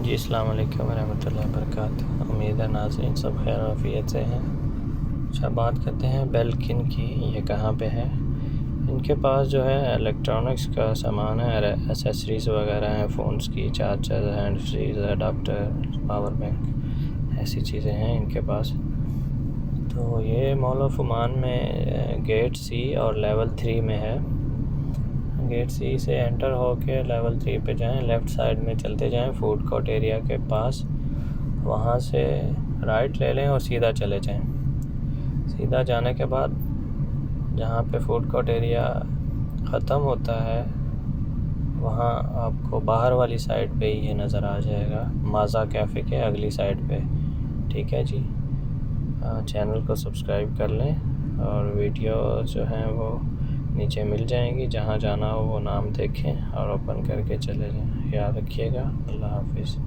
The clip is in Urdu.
جی السلام علیکم ورحمۃ اللہ وبرکاتہ۔ امید ہے ناظرین سب خیر و عافیت سے ہیں۔ اچھا، بات کرتے ہیں بیلکن کی۔ یہ کہاں پہ ہے؟ ان کے پاس جو ہے الیکٹرانکس کا سامان ہے، ایسیسریز وغیرہ ہیں، فونز کی، charger, hand frees, adapter, power bank, ایسی چیزیں ہیں ان کے پاس۔ تو یہ مال آف عمان میں گیٹ سی اور لیول 3 میں ہے۔ گیٹ سی سے انٹر ہو کے لیول 3 پہ جائیں، لیفٹ سائڈ میں چلتے جائیں فوڈ کورٹ ایریا کے پاس، وہاں سے رائٹ لے لیں اور سیدھا چلے جائیں۔ سیدھا جانے کے بعد جہاں پہ فوڈ کورٹ ایریا ختم ہوتا ہے وہاں آپ کو باہر والی سائڈ پہ ہی یہ نظر آ جائے گا، مازا کیفے کے اگلی سائڈ پہ۔ ٹھیک ہے جی، چینل کو سبسکرائب کر لیں اور ویڈیو جو ہیں وہ نیچے مل جائیں گی، جہاں جانا ہو وہ نام دیکھیں اور اوپن کر کے چلے جائیں۔ خیال رکھیے گا، اللہ حافظ۔